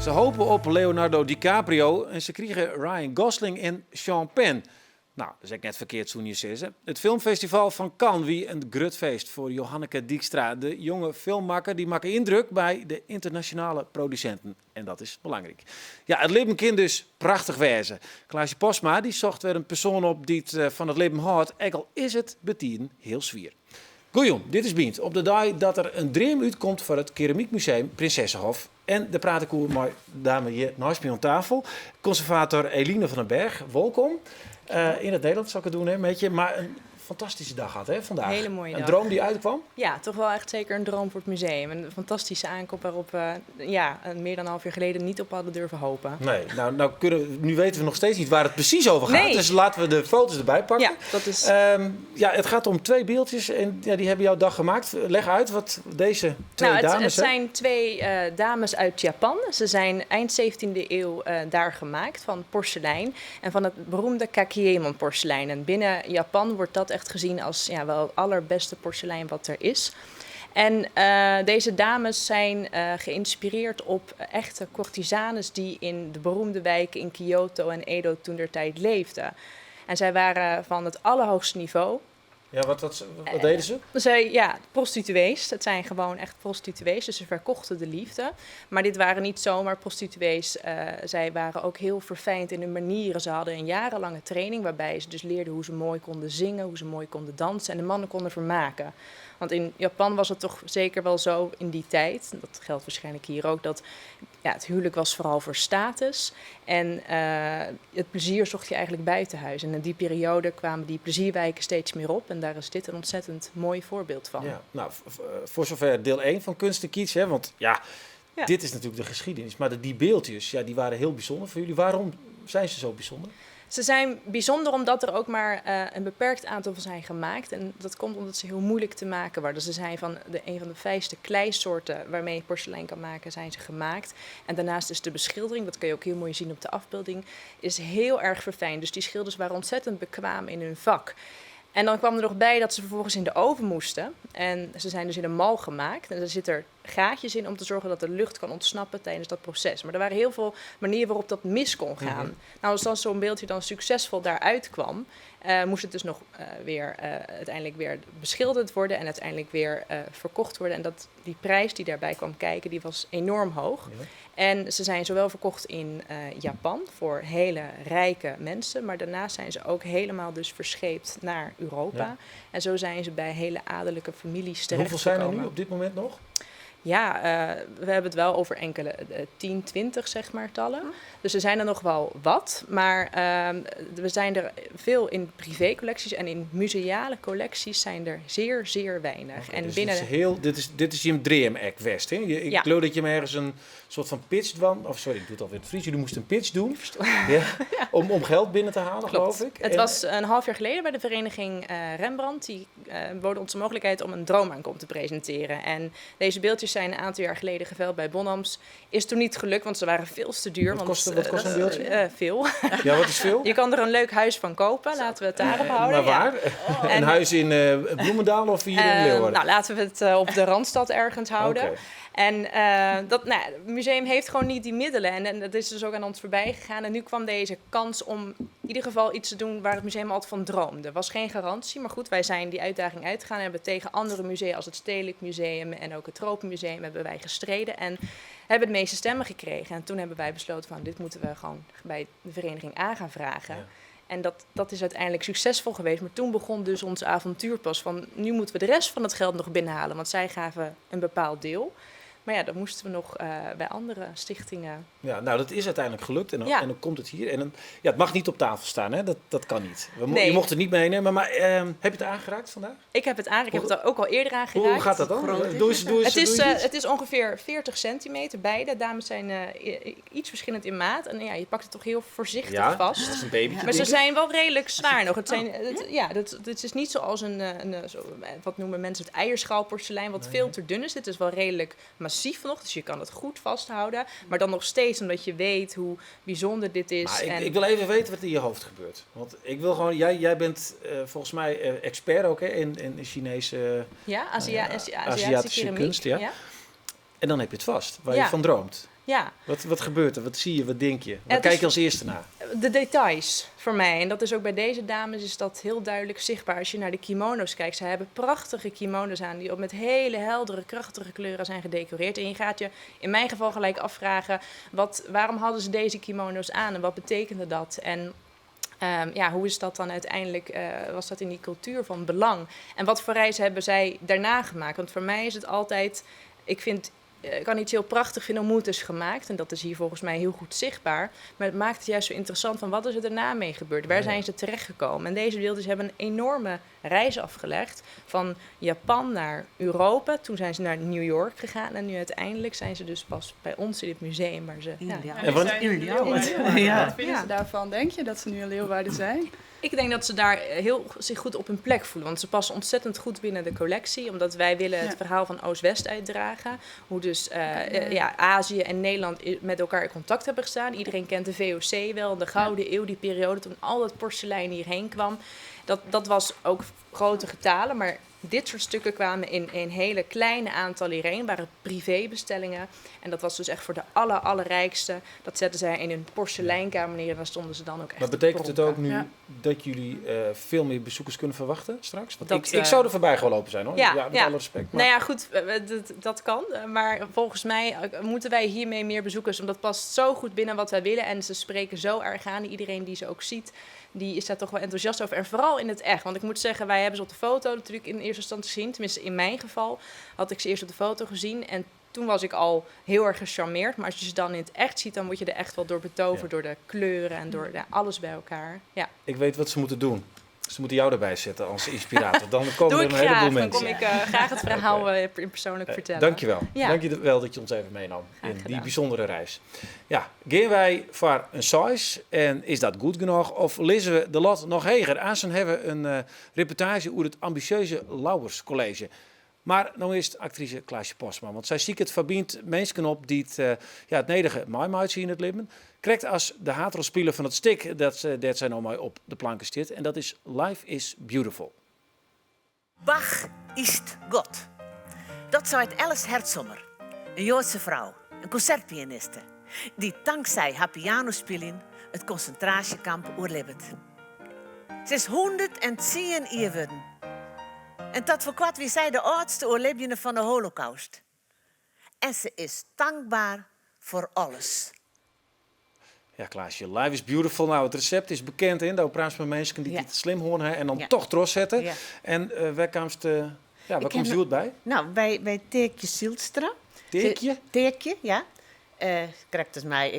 Ze hopen op Leonardo DiCaprio en ze kregen Ryan Gosling en Sean Penn. Nou, dat is echt net verkeerd, zo'n je. Het filmfestival van Cannes wie een grutfeest voor Johanneke Dijkstra. De jonge filmmaker die maakt indruk bij de internationale producenten. En dat is belangrijk. Ja, het leven kan dus prachtig wezen. Klaasje Posma die zocht weer een persoon op die het van het leven houdt. Ook al is het betieren heel zwier. Goeie, dit is Bient. Op de dag dat er een dream uitkomt voor het Keramiekmuseum Prinsessenhof. En de praat ik over met dame hier naast me aan tafel. Conservator Eline van den Berg, welkom. In het Nederlands zal ik het doen, hè, met je. Maar een fantastische dag had, hè, vandaag. Een hele mooie dag. Een droom die uitkwam? Ja, toch wel echt zeker een droom voor het museum. Een fantastische aankoop waarop we meer dan een half jaar geleden niet op hadden durven hopen. Nee, nu weten we nog steeds niet waar het precies over gaat. Nee. Dus laten we de foto's erbij pakken. Ja, dat is... Het gaat om 2 beeldjes en ja, die hebben jouw dag gemaakt. Leg uit wat deze 2 dames het zijn 2 dames uit Japan. Ze zijn eind 17e eeuw daar gemaakt van porselein. En van het beroemde Kakiemon porselein. En binnen Japan wordt dat echt gezien als wel het allerbeste porselein wat er is. En deze dames zijn geïnspireerd op echte courtisanes die in de beroemde wijken in Kyoto en Edo toentertijd leefden. En zij waren van het allerhoogste niveau. Ja, wat deden ze? Prostituees. Het zijn gewoon echt prostituees. Dus ze verkochten de liefde. Maar dit waren niet zomaar prostituees. Zij waren ook heel verfijnd in hun manieren. Ze hadden een jarenlange training waarbij ze dus leerden hoe ze mooi konden zingen, hoe ze mooi konden dansen en de mannen konden vermaken. Want in Japan was het toch zeker wel zo in die tijd, dat geldt waarschijnlijk hier ook, dat het huwelijk was vooral voor status. En het plezier zocht je eigenlijk buiten huis. En in die periode kwamen die plezierwijken steeds meer op. En daar is dit een ontzettend mooi voorbeeld van. Ja, nou, voor zover deel 1 van Kunst en Kitsch, hè, want dit is natuurlijk de geschiedenis. Maar die beeldjes, die waren heel bijzonder voor jullie. Waarom zijn ze zo bijzonder? Ze zijn bijzonder omdat er ook maar een beperkt aantal van zijn gemaakt. En dat komt omdat ze heel moeilijk te maken worden. Ze zijn van een van de fijnste kleisoorten waarmee je porselein kan maken, zijn ze gemaakt. En daarnaast is de beschildering, dat kun je ook heel mooi zien op de afbeelding, is heel erg verfijnd. Dus die schilders waren ontzettend bekwaam in hun vak. En dan kwam er nog bij dat ze vervolgens in de oven moesten. En ze zijn dus in een mal gemaakt. En er zitten gaatjes in om te zorgen dat de lucht kan ontsnappen tijdens dat proces. Maar er waren heel veel manieren waarop dat mis kon gaan. Mm-hmm. Nou, als zo'n beeldje dan succesvol daaruit kwam, moest het dus nog uiteindelijk weer beschilderd worden en uiteindelijk weer verkocht worden. En die prijs die daarbij kwam kijken, die was enorm hoog. Ja. En ze zijn zowel verkocht in Japan voor hele rijke mensen, maar daarnaast zijn ze ook helemaal dus verscheept naar Europa. Ja. En zo zijn ze bij hele adellijke families terechtgekomen. Hoeveel zijn er nu op dit moment nog? Ja, we hebben het wel over enkele 10, 20 zeg maar tallen. Dus er zijn er nog wel wat. Maar we zijn er veel in privécollecties en in museale collecties zijn er zeer, zeer weinig. Okay, en dus binnen... dit is je dream-act West, hè? Ik geloof dat je me ergens een soort van pitch van... Of sorry, ik doe het alweer in het Fries. Jullie moesten een pitch doen om geld binnen te halen, geloof ik. Het was een half jaar geleden bij de vereniging Rembrandt. Die boden ons de mogelijkheid om een droomaankoop te presenteren. En deze beeldjes zijn een aantal jaar geleden geveild bij Bonhams. Is toen niet gelukt, want ze waren veel te duur. Wat kost een beeldje? Veel. Ja, wat is veel? Je kan er een leuk huis van kopen. Laten we het daarop houden. Maar waar? Ja. Een huis in Bloemendaal of hier in Leeuwarden? Nou, laten we het op de Randstad ergens houden. Okay. En het museum heeft gewoon niet die middelen. En dat is dus ook aan ons voorbij gegaan. En nu kwam deze kans om in ieder geval iets te doen waar het museum altijd van droomde. Er was geen garantie, maar goed, wij zijn die uitdaging uitgegaan. En hebben tegen andere musea als het Stedelijk Museum en ook het Tropenmuseum hebben wij gestreden. En hebben de meeste stemmen gekregen. En toen hebben wij besloten van dit moeten we gewoon bij de vereniging A gaan vragen. Ja. En dat is uiteindelijk succesvol geweest. Maar toen begon dus ons avontuur pas van nu moeten we de rest van het geld nog binnenhalen. Want zij gaven een bepaald deel. Maar ja, dat moesten we nog bij andere stichtingen. Ja, nou dat is uiteindelijk gelukt en dan komt het hier. En dan, het mag niet op tafel staan, hè? Dat kan niet. Je mocht het niet meenemen, maar heb je het aangeraakt vandaag? Ik heb het aangeraakt. Ik heb het ook al eerder aangeraakt. Hoe gaat dat dan? Het is ongeveer 40 centimeter beide. Dames zijn iets verschillend in maat. En je pakt het toch heel voorzichtig vast. Dat is een babytje. Maar ze zijn wel redelijk zwaar nog. Het is niet zoals wat noemen mensen het eierschaalporselein, wat veel te dun is. Dit is wel redelijk massief nog, dus je kan het goed vasthouden. Maar dan nog steeds, omdat je weet hoe bijzonder dit is. Maar ik wil even weten wat in je hoofd gebeurt. Want ik wil gewoon, jij bent volgens mij expert ook hè, in Chinese Aziatische kunst. Ja. En dan heb je het vast, waar je van droomt. Ja. Wat gebeurt er? Wat zie je? Wat denk je? Waar Het kijk is- je als eerste naar? De details voor mij. En dat is ook bij deze dames is dat heel duidelijk zichtbaar. Als je naar de kimono's kijkt. Ze hebben prachtige kimono's aan die met hele heldere, krachtige kleuren zijn gedecoreerd. En je gaat je in mijn geval gelijk afvragen, waarom hadden ze deze kimono's aan en wat betekende dat? En hoe is dat dan uiteindelijk, was dat in die cultuur van belang? En wat voor reis hebben zij daarna gemaakt? Want voor mij is het altijd, ik kan iets heel prachtig vinden hoe het is gemaakt. En dat is hier volgens mij heel goed zichtbaar. Maar het maakt het juist zo interessant van wat is er daarna mee gebeurd? Waar zijn ze terechtgekomen? En deze beeldjes hebben een enorme reis afgelegd. Van Japan naar Europa. Toen zijn ze naar New York gegaan. En nu uiteindelijk zijn ze dus pas bij ons in het museum. Waar ze, En wat- Wat vinden ze daarvan? Denk je dat ze nu in Leeuwarden zijn? Ik denk dat ze daar zich goed op hun plek voelen. Want ze passen ontzettend goed binnen de collectie. Omdat wij willen het verhaal van Oost-West uitdragen. Hoe dus Azië en Nederland met elkaar in contact hebben gestaan. Iedereen kent de VOC wel. De Gouden Eeuw, die periode toen al dat porselein hierheen kwam. Dat was ook grote getalen. Maar dit soort stukken kwamen in een hele kleine aantal hierheen. Waren privébestellingen. En dat was dus echt voor de allerrijkste. Dat zetten zij in hun porseleinkamer neer. En daar stonden ze dan ook echt Maar betekent het ook nu Ja. dat jullie veel meer bezoekers kunnen verwachten straks? Want Dat, ik zou er voorbij gelopen zijn hoor. ja, Met ja. alle respect. Maar Nou ja, goed, dat kan. Maar volgens mij moeten wij hiermee meer bezoekers. Want dat past zo goed binnen wat wij willen. En ze spreken zo erg aan. Iedereen die ze ook ziet, die is daar toch wel enthousiast over. En vooral in het echt. Want ik moet zeggen, wij hebben ze op de foto natuurlijk in eerste instantie gezien. Tenminste, in mijn geval had ik ze eerst op de foto gezien. En toen was ik al heel erg gecharmeerd. Maar als je ze dan in het echt ziet, dan word je er echt wel door betoverd. Ja. Door de kleuren en door alles bij elkaar. Ja. ik weet wat ze moeten doen. Ze moeten jou erbij zetten als inspirator. Dan komen Doe er ik een heleboel graag. Dan mensen. kom ik graag het verhaal in persoonlijk vertellen. Dankjewel. Ja. Dankjewel dat je ons even meenam Graag in die gedaan. bijzondere reis. Ja, gaan wij voor een size en is dat goed genoeg? Of lezen we de lat nog heger? Aanstaan hebben we een reportage over het ambitieuze Lauwers College. Maar nou is het actrice Klaasje Postma. Want zij ziet het verbindt mensen op die het nedige maaimaaien zien in het leven. Krijgt als de haatrolspeler van het stik dat zij nou maar op de planken zit. En dat is Life is Beautiful. Bach ist Gott. Dat zei het Alice Hertzommer, een Joodse vrouw, een concertpianiste, die dankzij haar pianospeling het concentratiekamp oerlebt. Ze is 110 jaar geworden. En tot voor kwart wie zij de oudste oorlebende van de Holocaust. En ze is dankbaar voor alles. Ja, Klaasje, Life is Beautiful. Nou, het recept is bekend in. Daar praat met mensen die Ja. het slim horen en dan Ja. toch trots zetten. Ja. En waar komt ken u het bij? Nou, bij Teekje Zielstra. Teekje? Teekje, ja. Krijgt dus mij,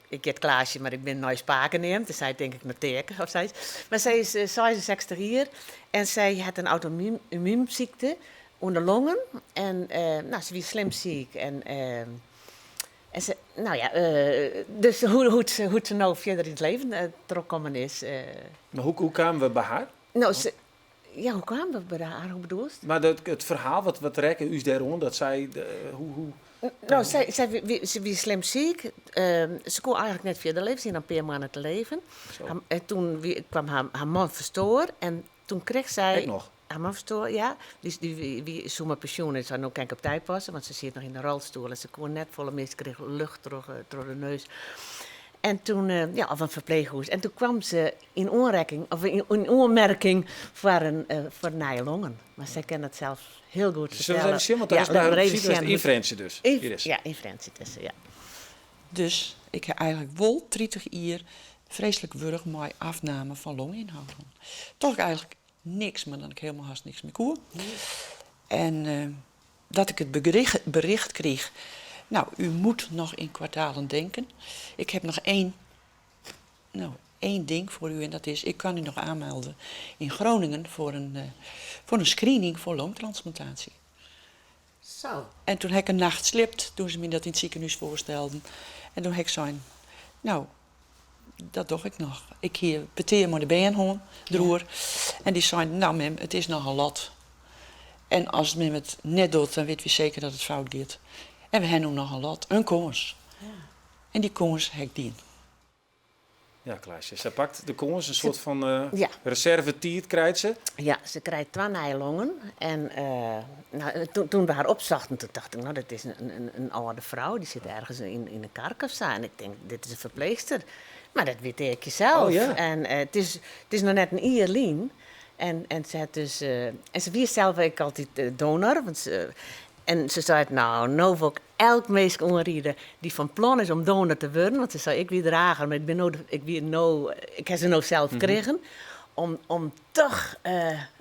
ik heet Klaasje, maar ik ben nooit Spaken neemt. Dus zij denk ik met Teken of zoiets. Maar zij is 66 jaar en zij had een auto-immuunziekte onder longen. En ze was slim ziek. En ze, nou ja, dus hoe ze nou verder in het leven terugkomen is. Maar hoe kwamen we bij haar? Nou, hoe kwamen we bij haar? Hoe bedoel je? Maar het verhaal, wat rekken u daarom? Dat zij, hoe... Nou, ze was slim ziek. Ze kon eigenlijk net verder leven. Ze had een paar maanden te leven. Zo. Toen kwam haar man verstoor. En toen kreeg zij... Ik nog. Haar man verstoor, ja. Die zomaar pensioen en zou nog kan ik op tijd passen. Want ze zit nog in de rolstoel. En ze kon net volle mensen kreeg lucht door de neus. En toen, of een verpleeghuis. En toen kwam ze in aanmerking voor naaie longen. Maar zij kent het zelf heel goed Zullen we vertellen. even zien? Want dat is bij haar in Fransen dus. Hier is. Ja, in Fransen tussen, ja. Dus ik heb eigenlijk wel 30 jaar vreselijk wurg met afname van longinhoud. Toch eigenlijk niks, maar dan ik helemaal haast niks meer koer. En dat ik het bericht kreeg. Nou, u moet nog in kwartalen denken. Ik heb nog één ding voor u en dat is, ik kan u nog aanmelden in Groningen voor een screening voor longtransplantatie. Zo. En toen heb ik een nacht slipt, toen ze me dat in het ziekenhuis voorstelden. En toen heb ik zo'n, nou, dat doe ik nog. Ik hier peteer maar de been droer. En die zei, nou mem, het is nog een lat. En als mem het net doet, dan weet we zeker dat het fout gaat. En we hebben nu nog een lat, een koers. Ja. En die koers heb ik dien. Ja, Klaasje. Ze pakt de koers, een soort van Ja. reserve-tiert krijgt ze. Ja, ze krijgt 2 nijlongen. En toen we haar opzochten, toen dacht ik, nou, dat is een oude vrouw. Die zit ergens in een karkas. En ik denk, dit is een verpleegster. Maar dat weet ik zelf. Oh, ja. En het is nog net een ierlien. En ze had dus... en ze wie zelf ook altijd donor. Want en ze zei, nou wil ik elk meisje onrieden die van plan is om donor te worden. Want ze zei, ik wie dragen, maar ik heb ze nou zelf gekregen. Om toch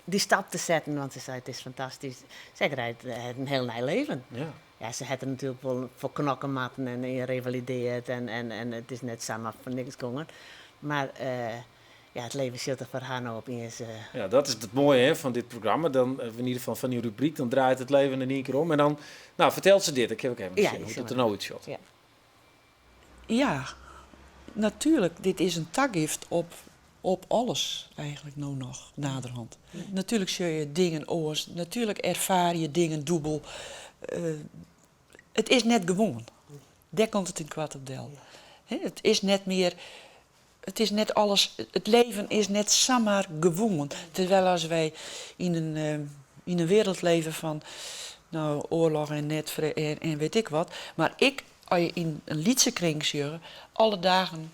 die stap te zetten. Want ze zei, het is fantastisch. Zij krijgt een heel nieuw leven. Ja. Ja, ze had er natuurlijk wel voor knokkenmatten en revalideerd. En het is net samen voor niks gegaan. Maar het leven zit er voor haar nou opeens... Ja, dat is het mooie hè, van dit programma. Dan, in ieder geval van die rubriek, dan draait het leven in één keer om. En dan vertelt ze dit. Ik heb ook even Ja, gezien. Hoe die doet er zien we. nou het shot? Ja. Ja, natuurlijk. Dit is een takgift op alles eigenlijk nou nog, naderhand. Natuurlijk zul je dingen oors, natuurlijk ervaar je dingen dubbel. Het is net gewoon. Daar komt het in kwart op del. Het is net meer... Het is net alles, het leven is net zomaar gewoon. Terwijl als wij in een wereld leven van oorlog en en weet ik wat. Maar als je in een liedse kring zit, alle dagen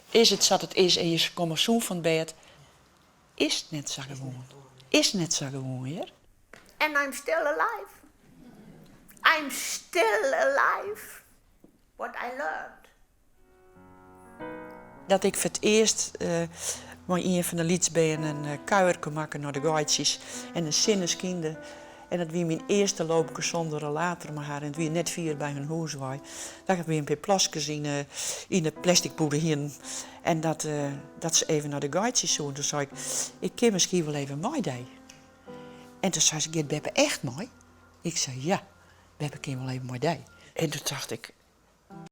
is het zat het is en je komt zo van bed. Is het net zo gewoon. Is net zo gewoon, ja? And I'm still alive. I'm still alive. What I learned. Dat ik voor het eerst met een van de lieds ben een kuier kon maken naar de gaatjes en een zinneskinder. En dat wie mijn eerste loopje zonder later maar haar en het wie net 4 bij hun huis was. Dat ik weer een paar plasjes in de plastic poeder hier. En dat ze even naar de gaatjes zo. Toen zei ik kan misschien wel even mooi doen. En toen zei ze, gaat Beppe echt mooi? Ik zei, ja, Beppe kan wel even mooi doen. En toen dacht ik,